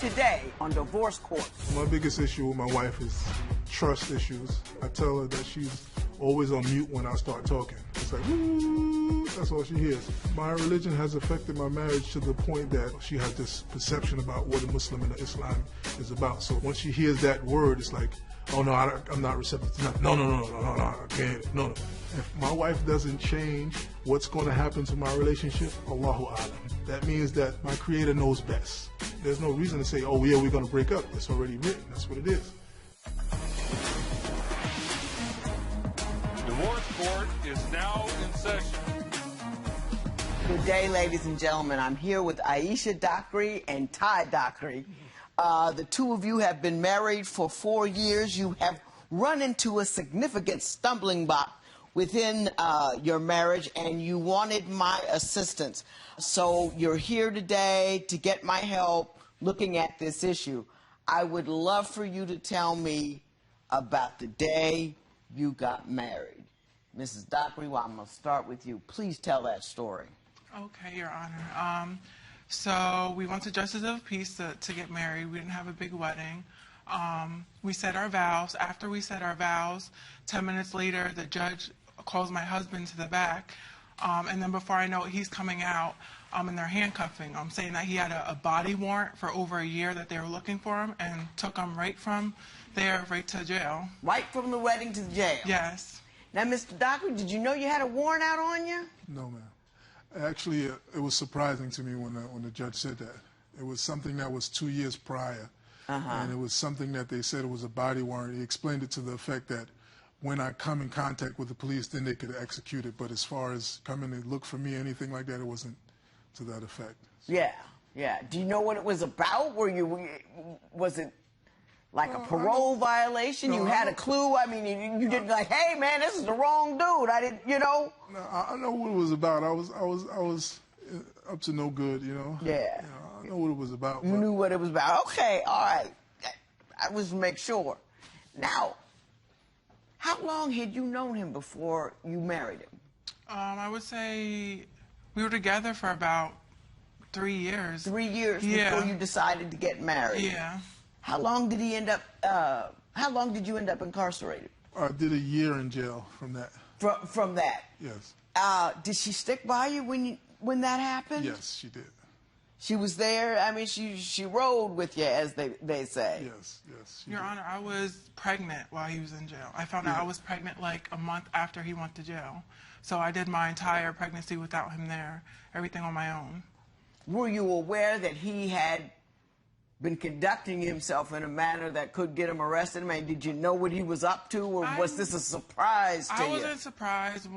Today on Divorce Court. My biggest issue with my wife is trust issues. I tell her that she's always on mute when I start talking. It's like, ooh, that's all she hears. My religion has affected my marriage to the point that she has this perception about what a Muslim and Islam is about. So when she hears that word, it's like, oh no, I'm not receptive to nothing. No, I can't. No. If my wife doesn't change, what's going to happen to my relationship? Allahu Alam. That means that my Creator knows best. There's no reason to say, oh yeah, we're going to break up. It's already written. That's what it is. Divorce Court is now in session. Good day, ladies and gentlemen. I'm here with Aisha Dockery and Ty Dockery. The two of you have been married for 4 years. You have run into a significant stumbling block within your marriage, and you wanted my assistance. So you're here today to get my help looking at this issue. I would love for you to tell me about the day you got married. Mrs. Dockery, well, I'm going to start with you. Please tell that story. Okay, Your Honor. So we went to Justice of Peace to get married. We didn't have a big wedding. We said our vows. After we said our vows, 10 minutes later, the judge calls my husband to the back. And then before I know it, he's coming out and they're handcuffing him, saying that he had a body warrant for over a year that they were looking for him, and took him right from there right to jail. Right from the wedding to the jail? Yes. Now, Mr. Dockery, did you know you had a warrant out on you? No, ma'am. Actually, it was surprising to me when the judge said that. It was something that was 2 years prior, and it was something that they said it was a body warrant. He explained it to the effect that when I come in contact with the police, then they could execute it. But as far as coming to look for me, anything like that, it wasn't to that effect. So. Yeah. Do you know what it was about? Was it like a parole violation? No, you had a clue? I mean, you didn't like, hey man, this is the wrong dude. I didn't, you know? No, I know what it was about. I was up to no good, you know. Yeah. I know what it was about. You knew what it was about. Okay, all right. I was to make sure. Now, how long had you known him before you married him? I would say we were together for about 3 years. 3 years before you decided to get married? Yeah. How long did how long did you end up incarcerated? I did a year in jail from that. From that? Yes. Did she stick by you when that happened? Yes, she did. She was there? I mean, she rode with you, as they say. Yes. Your Honor, I was pregnant while he was in jail. I found out I was pregnant like a month after he went to jail. So I did my entire pregnancy without him there, everything on my own. Were you aware that he had been conducting himself in a manner that could get him arrested? I mean, did you know what he was up to, or was this a surprise to you? I wasn't surprised.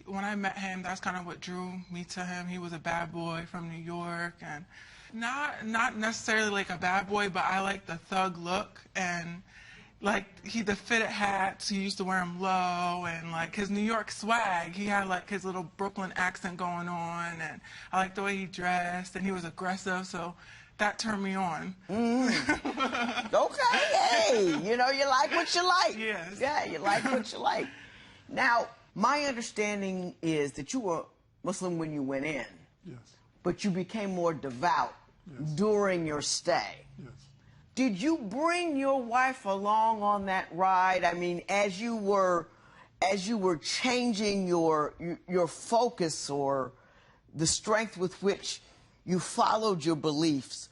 When I met him, that's kind of what drew me to him. He was a bad boy from New York, and not necessarily like a bad boy, but I like the thug look, and like the fitted hats, he used to wear them low, and like his New York swag, he had like his little Brooklyn accent going on, and I liked the way he dressed, and he was aggressive, so that turned me on. Okay, hey, you know, you like what you like. Yes. Yeah, you like what you like. Now, my understanding is that you were Muslim when you went in. Yes. But you became more devout during your stay. Yes. Did you bring your wife along on that ride? I mean, as you were changing your focus, or the strength with which you followed your beliefs,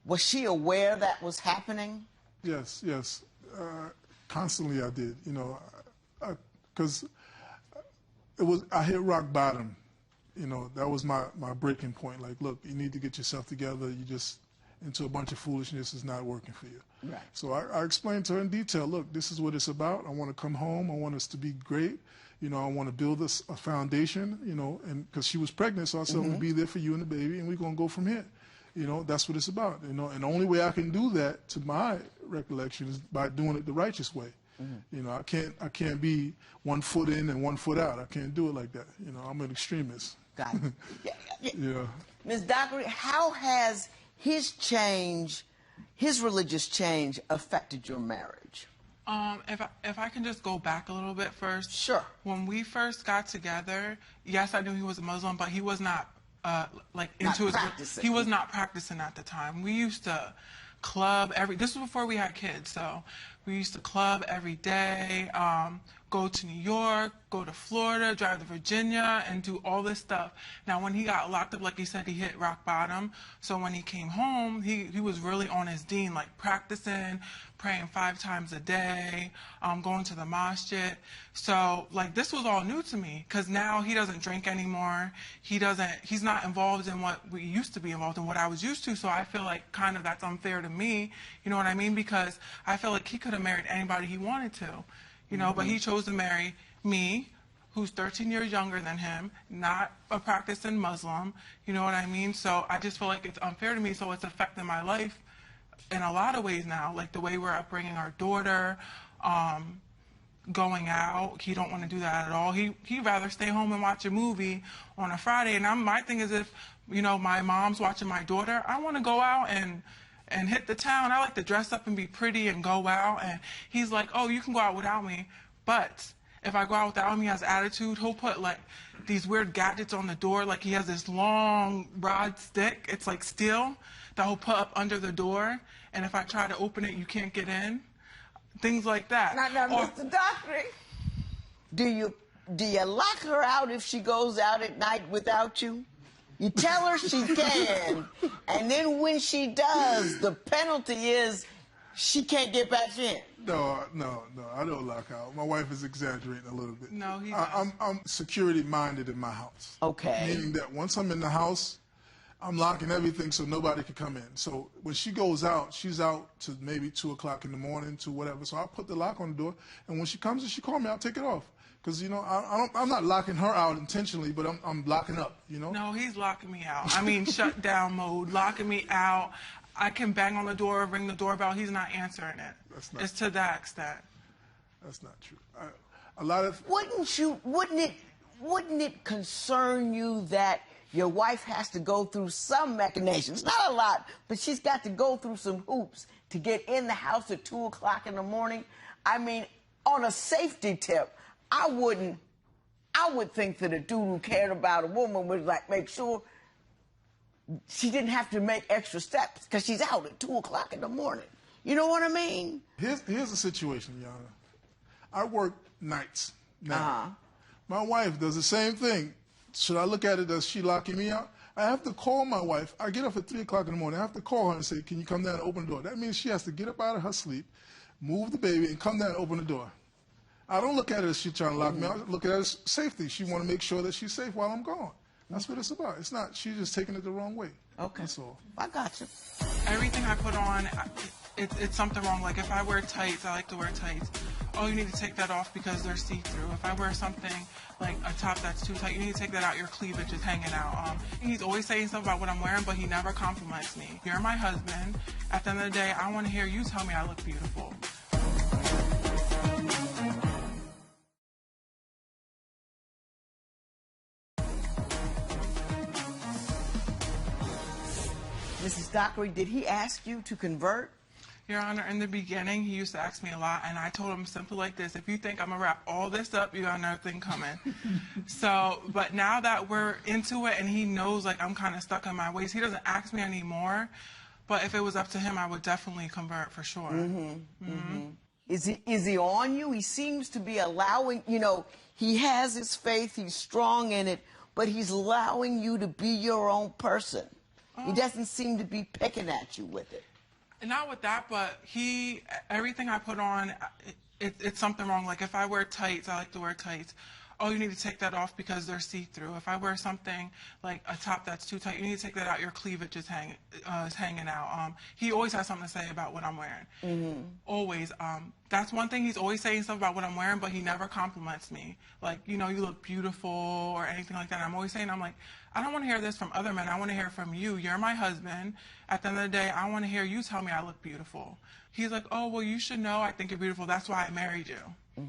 was she aware that was happening? Yes. Constantly I did, you know, because I hit rock bottom. You know, that was my breaking point. Like, look, you need to get yourself together. You just into a bunch of foolishness is not working for you. Right. So I explained to her in detail, look, this is what it's about. I want to come home. I want us to be great. You know, I want to build us a foundation, you know, and because she was pregnant, so I said, I'm going to be there for you and the baby, and we're going to go from here. You know, that's what it's about, you know, and the only way I can do that, to my recollection, is by doing it the righteous way. You know, I can't be 1 foot in and 1 foot out. I can't do it like that. You know, I'm an extremist. Got it. Yeah. Ms. Dockery, how has his religious change affected your marriage? If I can just go back a little bit first. Sure. When we first got together, yes, I knew he was a Muslim, but he was not like Not into his. practicing. He was not practicing at the time. We used to club this was before we had kids, so we used to club every day, go to New York, go to Florida, drive to Virginia, and do all this stuff. Now, when he got locked up, like he said, he hit rock bottom. So when he came home, he was really on his dean, like practicing, praying 5 times a day, going to the masjid. Like, this was all new to me, because now he doesn't drink anymore. He's not involved in what we used to be involved in, what I was used to. So I feel like kind of that's unfair to me, you know what I mean? Because I feel like he could have married anybody he wanted to, you know, but he chose to marry me, who's 13 years younger than him, not a practicing Muslim, you know what I mean? So I just feel like it's unfair to me, so it's affecting my life in a lot of ways now, like the way we're upbringing our daughter, going out. He don't want to do that at all. He'd rather stay home and watch a movie on a Friday. And my thing is, if, you know, my mom's watching my daughter, I want to go out and hit the town. I like to dress up and be pretty and go out. And he's like, oh, you can go out without me. But if I go out without him, he has attitude. He'll put like these weird gadgets on the door. Like he has this long rod stick. It's like steel that he'll put up under the door. And if I try to open it, you can't get in. Things like that. Now, Mr. Dockery, do you lock her out if she goes out at night without you? You tell her she can, and then when she does, the penalty is she can't get back in. No, I don't lock out. My wife is exaggerating a little bit. No, he does. I'm security-minded in my house. Okay. Meaning that once I'm in the house, I'm locking everything so nobody can come in. So when she goes out, she's out to maybe 2 o'clock in the morning to whatever. So I'll put the lock on the door, and when she comes and she calls me, I'll take it off. Because, you know, I'm not locking her out intentionally, but I'm locking up, you know? No, he's locking me out. I mean, shut down mode, locking me out. I can bang on the door, ring the doorbell. He's not answering it. It's to that extent. That's not true. A lot of... Wouldn't it concern you that your wife has to go through some machinations? Not a lot, but she's got to go through some hoops to get in the house at 2 o'clock in the morning. I mean, on a safety tip, I would think that a dude who cared about a woman would like make sure she didn't have to make extra steps because she's out at 2 o'clock in the morning. You know what I mean? Here's the situation, Yana. I work nights now. My wife does the same thing. Should I look at it as she locking me out? I have to call my wife. I get up at 3 o'clock in the morning. I have to call her and say, can you come down and open the door? That means she has to get up out of her sleep, move the baby, and come down and open the door. I don't look at it as she's trying to lock me out. I look at it as safety. She want to make sure that she's safe while I'm gone. That's what it's about. It's not, she's just taking it the wrong way. Okay. That's all. I got you. Everything I put on, it's something wrong. Like if I wear tights, I like to wear tights. Oh, you need to take that off because they're see-through. If I wear something like a top that's too tight, you need to take that out. Your cleavage is hanging out. He's always saying stuff about what I'm wearing, but he never compliments me. You're my husband. At the end of the day, I want to hear you tell me I look beautiful. Mrs. Dockery, did he ask you to convert? Your Honor, in the beginning, he used to ask me a lot, and I told him simply like this: if you think I'm gonna wrap all this up, you got another thing coming. But now that we're into it and he knows like I'm kind of stuck in my ways, he doesn't ask me anymore. But if it was up to him, I would definitely convert for sure. Is he on you? He seems to be allowing, you know, he has his faith, he's strong in it, but he's allowing you to be your own person. He doesn't seem to be picking at you with it. Not with that, but everything I put on, it's something wrong. Like if I wear tights, I like to wear tights. Oh, you need to take that off because they're see-through. If I wear something like a top that's too tight, you need to take that out. Your cleavage is hanging out. He always has something to say about what I'm wearing. Always. That's one thing. He's always saying stuff about what I'm wearing, but he never compliments me. Like, you know, you look beautiful or anything like that. I'm always saying, I'm like, I don't want to hear this from other men. I want to hear it from you. You're my husband. At the end of the day, I want to hear you tell me I look beautiful. He's like, oh, well, you should know I think you're beautiful. That's why I married you.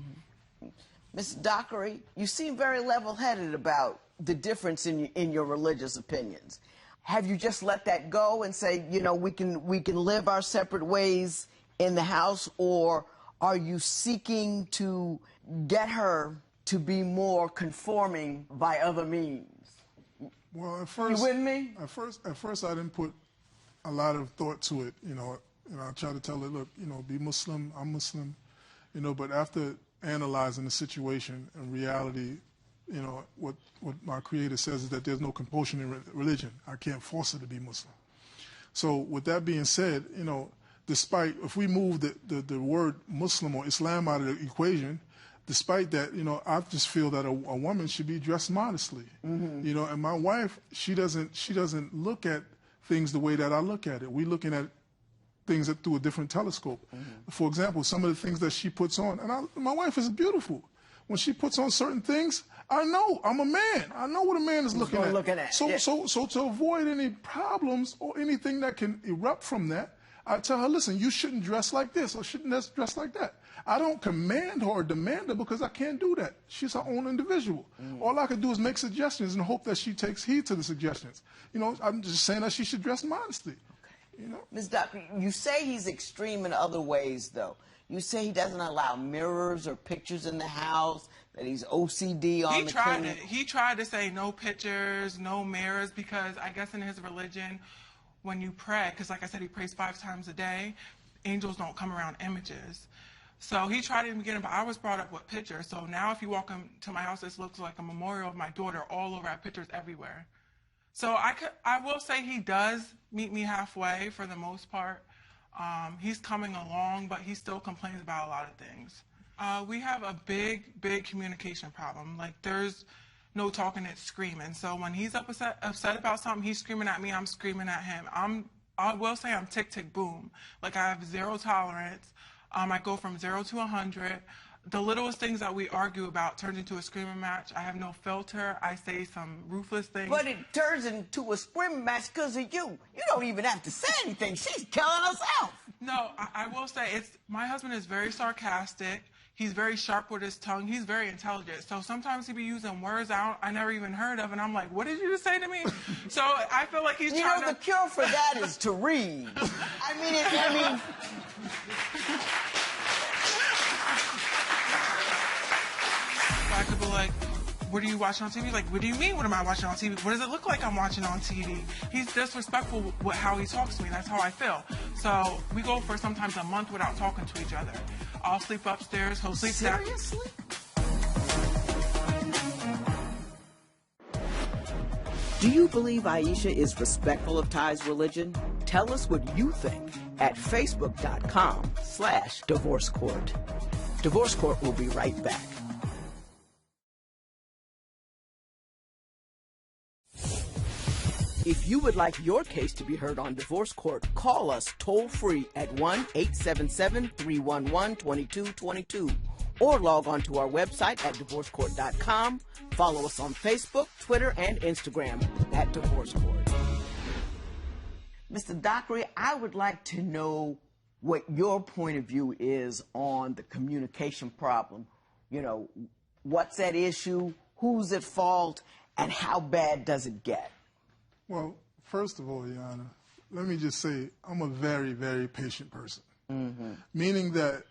Ms. Dockery, you seem very level-headed about the difference in your religious opinions. Have you just let that go and say, you know, we can live our separate ways in the house, or are you seeking to get her to be more conforming by other means? Well, at first, you with me? At first, I didn't put a lot of thought to it. I try to tell her, look, be Muslim. I'm Muslim. But after analyzing the situation and reality, what my Creator says is that there's no compulsion in religion. I can't force her to be Muslim. So with that being said, despite if we move the word Muslim or Islam out of the equation, despite that, I just feel that a woman should be dressed modestly. And my wife, she doesn't look at things the way that I look at it. We're looking at things through a different telescope. For example, some of the things that she puts on, and my wife is beautiful. When she puts on certain things, I know I'm a man. I know what a man is looking at. So to avoid any problems or anything that can erupt from that, I tell her, listen, you shouldn't dress like this or shouldn't dress like that. I don't command her or demand her because I can't do that. She's her own individual. All I can do is make suggestions and hope that she takes heed to the suggestions. I'm just saying that she should dress modestly. Ms. Dockery, you say he's extreme in other ways, though. You say he doesn't allow mirrors or pictures in the house, that he's OCD on the cleaning. He tried to say no pictures, no mirrors, because I guess in his religion, when you pray, because like I said, he prays 5 times a day, angels don't come around images. So he tried in the beginning, but I was brought up with pictures. So now if you walk into my house, this looks like a memorial of my daughter all over. I have pictures everywhere. So I will say he does meet me halfway for the most part. He's coming along, but he still complains about a lot of things. We have a big communication problem. Like, there's no talking, it's screaming. So when he's upset about something, he's screaming at me, I'm screaming at him. I will say I'm tick, tick, boom. Like, I have zero tolerance. I go from 0 to 100. The littlest things that we argue about turns into a screaming match. I have no filter. I say some ruthless things. But it turns into a screaming match because of you. You don't even have to say anything. She's telling us out. No, I will say my husband is very sarcastic. He's very sharp with his tongue. He's very intelligent. So sometimes he be using words I never even heard of, and I'm like, what did you just say to me? So I feel like he's trying to... the cure for that is to read. I mean... I could be like, what are you watching on TV? Like, what do you mean, what am I watching on TV? What does it look like I'm watching on TV? He's disrespectful with how he talks to me. That's how I feel. So we go for sometimes a month without talking to each other. I'll sleep upstairs, he'll sleep down. Seriously? Do you believe Aisha is respectful of Ty's religion? Tell us what you think at facebook.com/divorce court. Divorce Court will be right back. If you would like your case to be heard on Divorce Court, call us toll-free at 1-877-311-2222 or log on to our website at divorcecourt.com. Follow us on Facebook, Twitter, and Instagram at Divorce Court. Mr. Dockery, I would like to know what your point of view is on the communication problem. What's at issue, who's at fault, and how bad does it get? Well, first of all, Your Honor, let me just say I'm a very, very patient person. Meaning that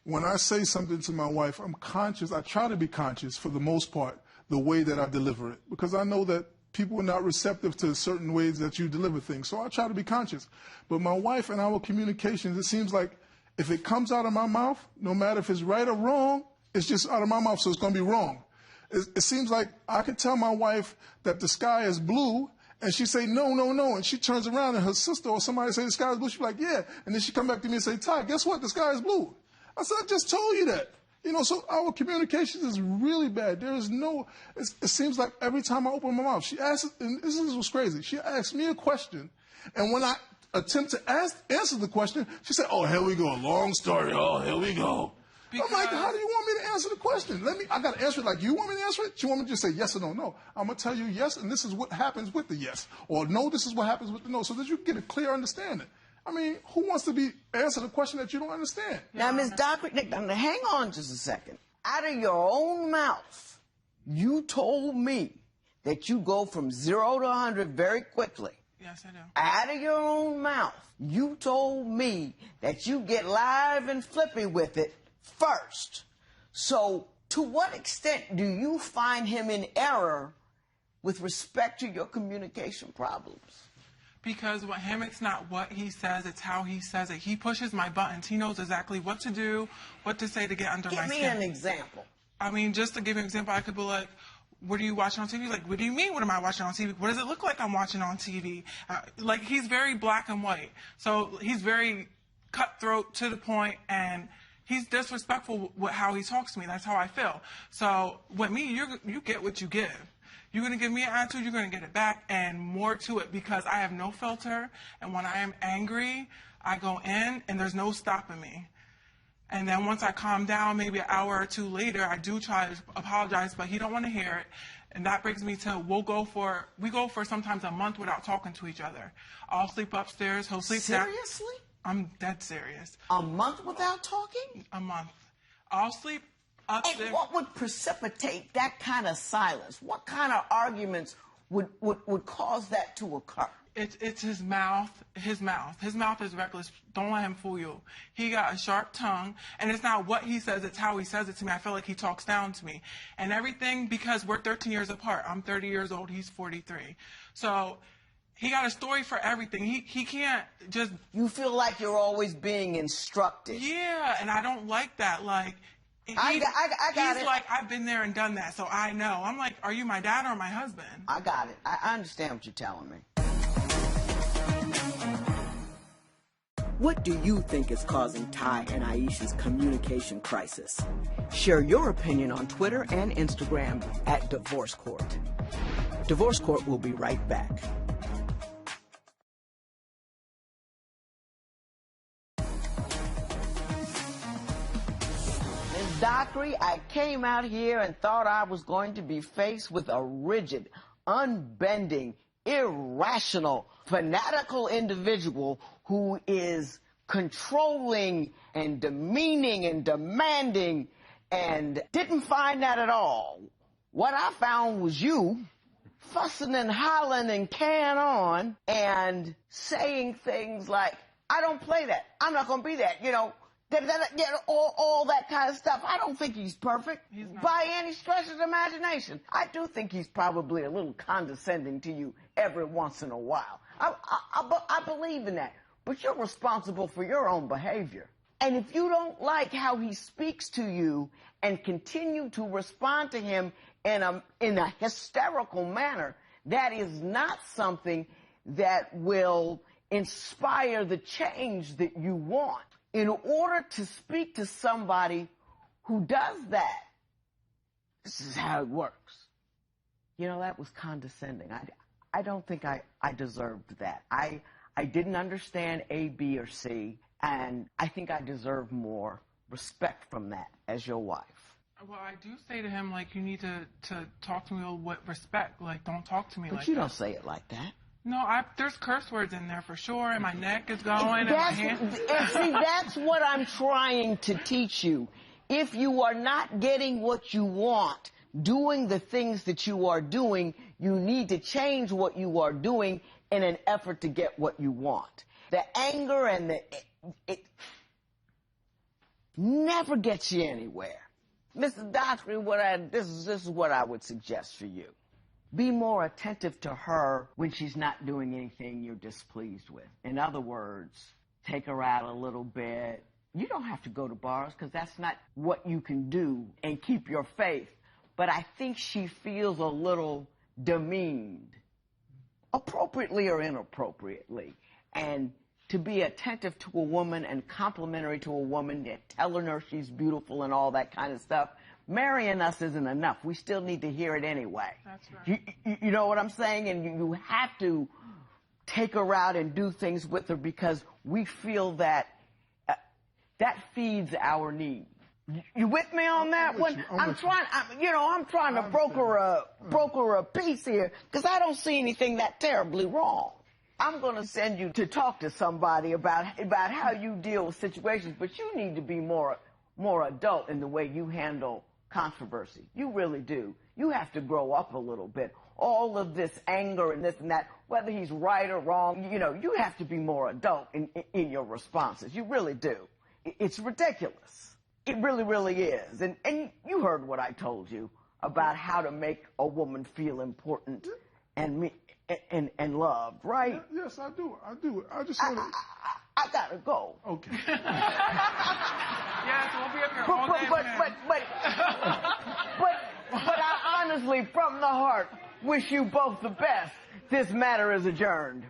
when I say something to my wife, I'm conscious, I try to be conscious for the most part, the way that I deliver it. Because I know that people are not receptive to certain ways that you deliver things. So I try to be conscious. But my wife and our communications, it seems like if it comes out of my mouth, no matter if it's right or wrong, it's just out of my mouth, so it's going to be wrong. It seems like I could tell my wife that the sky is blue, and she say, no, no, no. And she turns around and her sister or somebody say the sky is blue. She's like, yeah. And then she come back to me and say, Ty, guess what? The sky is blue. I said, I just told you that. So our communication is really bad. There is no, it seems like every time I open my mouth, she asks, and this is what's crazy. She asks me a question. And when I attempt to answer the question, she said, oh, here we go. A long story. Oh, here we go. Because... I'm like, how do you want me to answer the question? I got to answer it like you want me to answer it? You want me to just say yes or no? No. I'm going to tell you yes, and this is what happens with the yes. Or no, this is what happens with the no, so that you get a clear understanding. I mean, who wants to answer the question that you don't understand? Now, Ms. Dockery, hang on just a second. Out of your own mouth, you told me that you go from 0 to 100 very quickly. Yes, I do. Out of your own mouth, you told me that you get live and flippy with it first. So to what extent do you find him in error with respect to your communication problems? Because with him, it's not what he says, it's how he says it. He pushes my buttons. He knows exactly what to do, what to say to get under my skin. Give me an example. I mean, just to give you an example, I could be like, what are you watching on TV? Like, what do you mean, what am I watching on TV? What does it look like I'm watching on TV? Like, he's very black and white. So he's very cutthroat, to the point, and he's disrespectful with how he talks to me. That's how I feel. So with me, you get what you give. You're going to give me an attitude, you're going to get it back, and more to it, because I have no filter, and when I am angry, I go in, and there's no stopping me. And then once I calm down, maybe an hour or two later, I do try to apologize, but he don't want to hear it. And that brings me to, we go for sometimes a month without talking to each other. I'll sleep upstairs, he'll sleep down. Seriously? I'm dead serious. A month without talking? A month. I'll sleep upstairs. And what would precipitate that kind of silence? What kind of arguments would cause that to occur? It's his mouth. His mouth is reckless. Don't let him fool you. He got a sharp tongue, and it's not what he says, it's how he says it to me. I feel like he talks down to me. And everything, because we're 13 years apart. I'm 30 years old, he's 43. So he got a story for everything. He can't just... You feel like you're always being instructed. Yeah, and I don't like that. Like, I got it. He's like, I've been there and done that, so I know. I'm like, are you my dad or my husband? I got it. I understand what you're telling me. What do you think is causing Ty and Aisha's communication crisis? Share your opinion on Twitter and Instagram at Divorce Court. Divorce Court will be right back. Ms. Dockery, I came out here and thought I was going to be faced with a rigid, unbending, irrational, fanatical individual who is controlling and demeaning and demanding, and didn't find that at all. What I found was you fussing and hollering and carrying on and saying things like, I don't play that. I'm not going to be that. You know, all that kind of stuff. I don't think he's perfect by any stretch of the imagination. I do think he's probably a little condescending to you every once in a while. I believe in that. But you're responsible for your own behavior. And if you don't like how he speaks to you and continue to respond to him in a hysterical manner, that is not something that will inspire the change that you want. In order to speak to somebody who does that, this is how it works. You know, that was condescending. I don't think I deserved that. I didn't understand A, B, or C, and I think I deserve more respect from that as your wife. Well, I do say to him, like, you need to talk to me with respect. Like, don't talk to me like that. But you don't say it like that. No, there's curse words in there for sure, and my neck is going, and my hand... See, that's what I'm trying to teach you. If you are not getting what you want, doing the things that you are doing, you need to change what you are doing in an effort to get what you want. The anger and it never gets you anywhere. Mr. Dockery, this is what I would suggest for you. Be more attentive to her when she's not doing anything you're displeased with. In other words, take her out a little bit. You don't have to go to bars because that's not what you can do and keep your faith. But I think she feels a little demeaned, appropriately or inappropriately. And to be attentive to a woman and complimentary to a woman, and telling her she's beautiful and all that kind of stuff, marrying us isn't enough. We still need to hear it anyway. That's right. You know what I'm saying? And you have to take her out and do things with her because we feel that that feeds our need. You with me on that one? I'm trying to broker a peace here because I don't see anything that terribly wrong. I'm going to send you to talk to somebody about how you deal with situations, but you need to be more adult in the way you handle controversy. You really do. You have to grow up a little bit. All of this anger and this and that, whether he's right or wrong, you have to be more adult in your responses. You really do. It's ridiculous. It really, really is. And you heard what I told you. about how to make a woman feel important and loved, right? Yes, I do. I do. I just want to. I gotta go. Okay. Yes, we'll be up here all day. But I honestly, from the heart, wish you both the best. This matter is adjourned.